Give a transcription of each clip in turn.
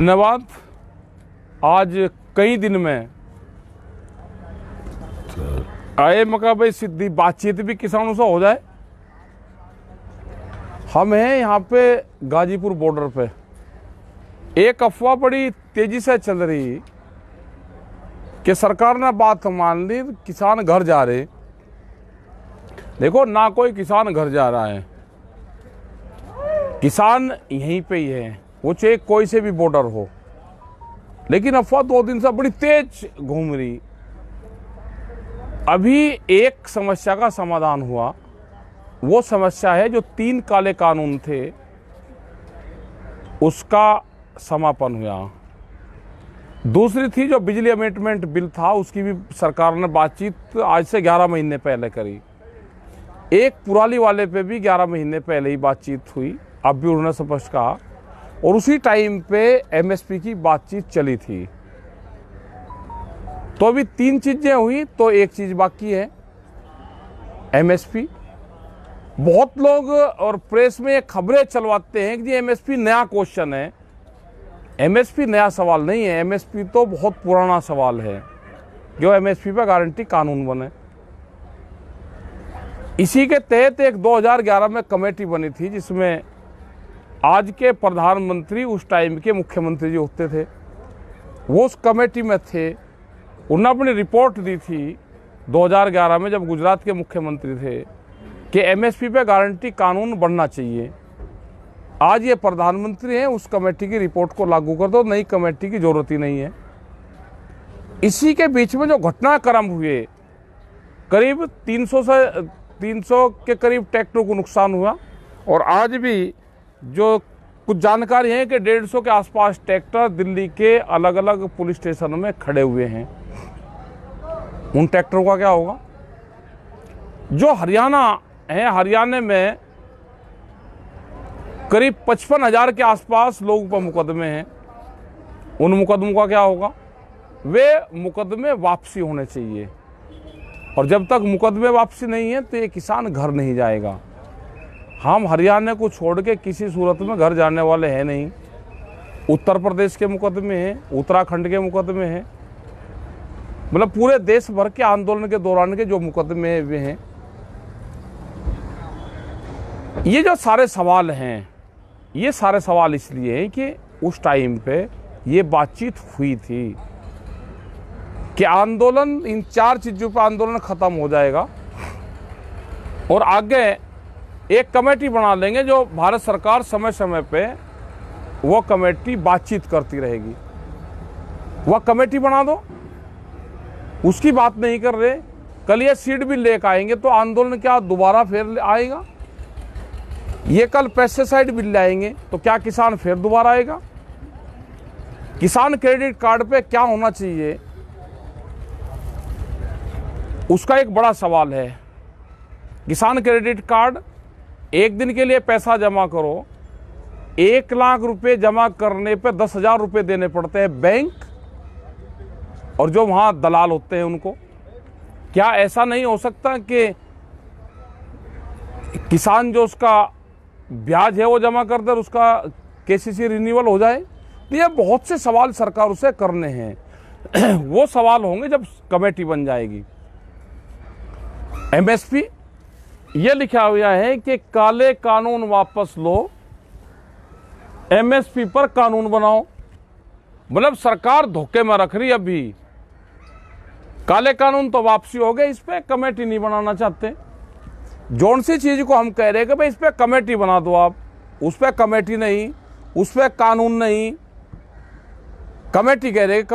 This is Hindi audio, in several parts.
धन्यवाद। आज कई दिन में आए मौका भाई सीधी बातचीत भी किसानों से हो जाए। हम हैं यहाँ पे गाजीपुर बॉर्डर पे। एक अफवाह बड़ी तेजी से चल रही कि सरकार ने बात मान ली, किसान घर जा रहे। देखो, ना कोई किसान घर जा रहा है, किसान यहीं पे ही है, वो चाहे कोई से भी बॉर्डर हो। लेकिन अफवाह 2 दिन से बड़ी तेज घूम रही। अभी एक समस्या का समाधान हुआ। वो समस्या है जो 3 काले कानून थे उसका समापन हुआ। दूसरी थी जो बिजली अमेंडमेंट बिल था, उसकी भी सरकार ने बातचीत आज से 11 महीने पहले करी। एक पुराली वाले पे भी 11 महीने पहले ही बातचीत हुई, अब भी उन्होंने स्पष्ट कहा। और उसी टाइम पे एमएसपी की बातचीत चली थी। तो अभी 3 चीजें हुई, तो एक चीज बाकी है, एमएसपी। बहुत लोग और प्रेस में ये खबरें चलवाते हैं कि जी एमएसपी नया क्वेश्चन है। एमएसपी नया सवाल नहीं है, एमएसपी तो बहुत पुराना सवाल है। जो एमएसपी पर गारंटी कानून बने, इसी के तहत एक 2011 में कमेटी बनी थी जिसमें आज के प्रधानमंत्री उस टाइम के मुख्यमंत्री जो होते थे वो उस कमेटी में थे। उन्होंने अपनी रिपोर्ट दी थी 2011 में, जब गुजरात के मुख्यमंत्री थे, कि एमएसपी पे गारंटी कानून बनना चाहिए। आज ये प्रधानमंत्री हैं, उस कमेटी की रिपोर्ट को लागू कर दो, नई कमेटी की जरूरत ही नहीं है। इसी के बीच में जो घटनाक्रम हुए, करीब 300 के करीब ट्रैक्टरों को नुकसान हुआ। और आज भी जो कुछ जानकारी है कि 150 के आसपास ट्रैक्टर दिल्ली के अलग अलग पुलिस स्टेशनों में खड़े हुए हैं। उन ट्रैक्टरों का क्या होगा? जो हरियाणा है, हरियाणा में करीब 55,000 के आसपास लोगों पर मुकदमे हैं। उन मुकदमों का क्या होगा? वे मुकदमे वापसी होने चाहिए। और जब तक मुकदमे वापसी नहीं है तो ये किसान घर नहीं जाएगा। हम हरियाणा को छोड़ के किसी सूरत में घर जाने वाले हैं नहीं। उत्तर प्रदेश के मुकदमे हैं, उत्तराखंड के मुकदमे हैं, मतलब पूरे देश भर के आंदोलन के दौरान के जो मुकदमे वे हैं। ये जो सारे सवाल हैं, ये सारे सवाल इसलिए हैं कि उस टाइम पे ये बातचीत हुई थी कि आंदोलन, इन 4 चीजों पर आंदोलन खत्म हो जाएगा और आगे एक कमेटी बना लेंगे जो भारत सरकार समय समय पे वो कमेटी बातचीत करती रहेगी। वह कमेटी बना दो, उसकी बात नहीं कर रहे। कल ये सीड बिल लेकर आएंगे तो आंदोलन क्या दोबारा फिर आएगा? ये कल पेस्टिसाइड बिल लाएंगे तो क्या किसान फिर दोबारा आएगा? किसान क्रेडिट कार्ड पे क्या होना चाहिए, उसका एक बड़ा सवाल है। किसान क्रेडिट कार्ड, एक दिन के लिए पैसा जमा करो, 1 लाख रुपए जमा करने पे 10,000 रुपये देने पड़ते हैं बैंक और जो वहां दलाल होते हैं उनको। क्या ऐसा नहीं हो सकता कि किसान जो उसका ब्याज है वो जमा कर दे और उसका केसीसी रिन्यूअल हो जाए? ये बहुत से सवाल सरकार उसे करने हैं। वो सवाल होंगे जब कमेटी बन जाएगी। एमएसपी ये लिखा हुआ है कि काले कानून वापस लो, एमएसपी पर कानून बनाओ। मतलब सरकार धोखे में रख रही। अभी काले कानून तो वापसी हो गए, इस पे कमेटी नहीं बनाना चाहते। जौन सी चीज को हम कह रहे हैं कि भाई इस पे कमेटी बना दो आप, उस पे कमेटी नहीं, उस पे कानून नहीं। कमेटी कह रहे हैं,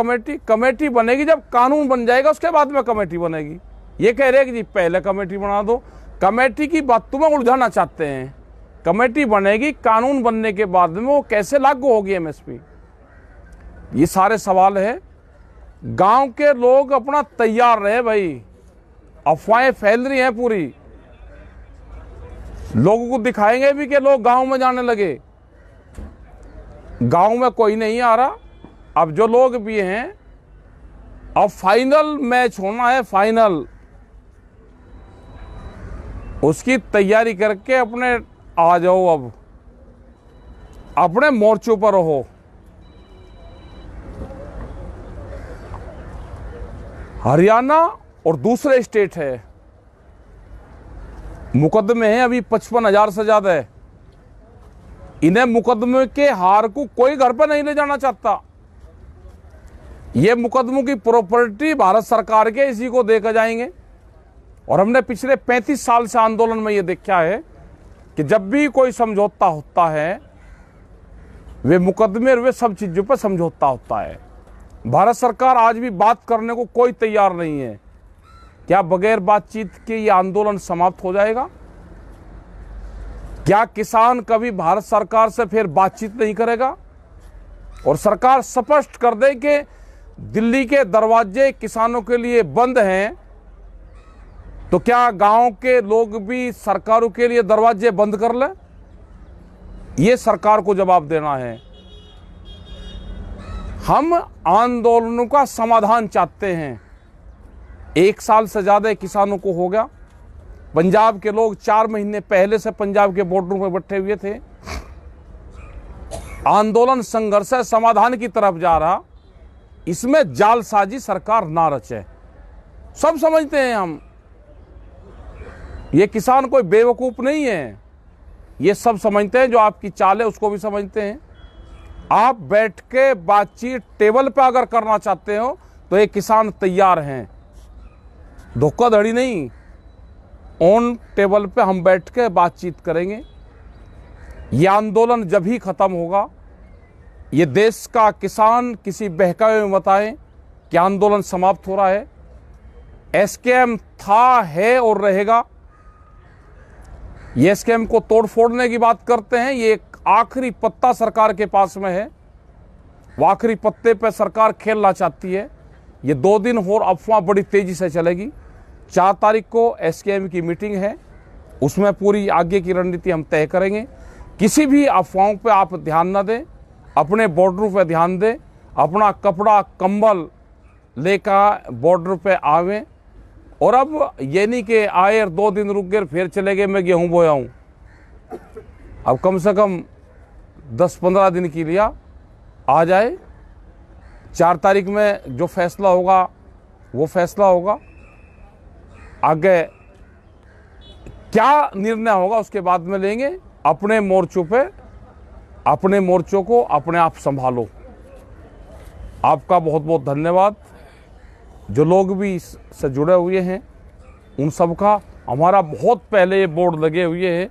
कमेटी बनेगी जब कानून बन जाएगा, उसके बाद में कमेटी बनेगी। ये कह रहे हैं कि जी पहले कमेटी बना दो। कमेटी की बात तुम्हें उलझाना चाहते हैं। कमेटी बनेगी, कानून बनने के बाद में वो कैसे लागू होगी एमएसपी? ये सारे सवाल है। गांव के लोग अपना तैयार रहे भाई, अफवाहें फैल रही हैं पूरी। लोगों को दिखाएंगे भी कि लोग गांव में जाने लगे। गांव में कोई नहीं आ रहा। अब जो लोग भी हैं, अब फाइनल मैच होना है, फाइनल, उसकी तैयारी करके अपने आ जाओ। अब अपने मोर्चों पर रहो। हरियाणा और दूसरे स्टेट है, मुकदमे हैं अभी 55,000 से ज्यादा है। इन्हें मुकदमे के हार को कोई घर पर नहीं ले जाना चाहता। ये मुकदमों की प्रॉपर्टी भारत सरकार के, इसी को देकर जाएंगे। और हमने पिछले 35 साल से आंदोलन में ये देखा है कि जब भी कोई समझौता होता है, वे मुकदमे और वे सब चीजों पर समझौता होता है। भारत सरकार आज भी बात करने को कोई तैयार नहीं है। क्या बगैर बातचीत के ये आंदोलन समाप्त हो जाएगा? क्या किसान कभी भारत सरकार से फिर बातचीत नहीं करेगा? और सरकार स्पष्ट कर दे कि दिल्ली के दरवाजे किसानों के लिए बंद हैं, तो क्या गांव के लोग भी सरकारों के लिए दरवाजे बंद कर लें? ये सरकार को जवाब देना है। हम आंदोलनों का समाधान चाहते हैं। 1 साल से ज्यादा किसानों को हो गया। पंजाब के लोग 4 महीने पहले से पंजाब के बॉर्डरों पर बैठे हुए थे। आंदोलन संघर्ष है, समाधान की तरफ जा रहा। इसमें जालसाजी सरकार ना रचे। सब समझते हैं हम, ये किसान कोई बेवकूफ नहीं है। ये सब समझते हैं, जो आपकी चाल है उसको भी समझते हैं। आप बैठ के बातचीत टेबल पे अगर करना चाहते हो तो ये किसान तैयार हैं। धोखाधड़ी नहीं, ऑन टेबल पे हम बैठ के बातचीत करेंगे। ये आंदोलन जब ही खत्म होगा, ये देश का किसान किसी बहकावे में बताए कि आंदोलन समाप्त हो रहा है। एसकेएम था, है और रहेगा। ये एसकेएम को तोड़ फोड़ने की बात करते हैं। ये एक आखिरी पत्ता सरकार के पास में है। वो आखिरी पत्ते पे सरकार खेलना चाहती है। ये 2 दिन और अफवाह बड़ी तेजी से चलेगी। 4 तारीख को एसकेएम की मीटिंग है, उसमें पूरी आगे की रणनीति हम तय करेंगे। किसी भी अफवाहों पे आप ध्यान न दें, अपने बॉर्डर पे ध्यान दें। अपना कपड़ा कंबल लेकर बॉर्डर पे आवें। और अब ये नहीं कि आए और 2 दिन रुक गए फिर चले गए, मैं गेहूं बोया हूं। अब कम से कम 10-15 दिन के लिए आ जाए। 4 तारीख में जो फैसला होगा वो फैसला होगा। आगे क्या निर्णय होगा उसके बाद में लेंगे। अपने मोर्चों पे, अपने मोर्चों को अपने आप संभालो। आपका बहुत बहुत धन्यवाद। जो लोग भी इससे जुड़े हुए हैं उन सब का, हमारा बहुत पहले ये बोर्ड लगे हुए हैं।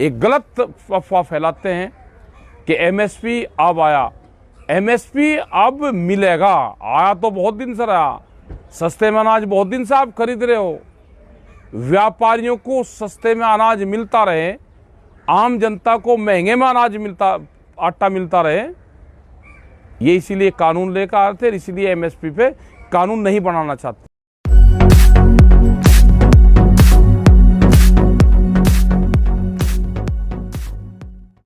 एक गलत अफवाह फैलाते हैं कि एमएसपी अब आया। एमएसपी अब मिलेगा, आया तो बहुत दिन से रहा। सस्ते में अनाज बहुत दिन से आप खरीद रहे हो। व्यापारियों को सस्ते में अनाज मिलता रहे, आम जनता को महंगे में अनाज मिलता, आटा मिलता रहे। ये इसीलिए कानून लेकर आए थे, इसीलिए एमएसपी पे कानून नहीं बनाना चाहते।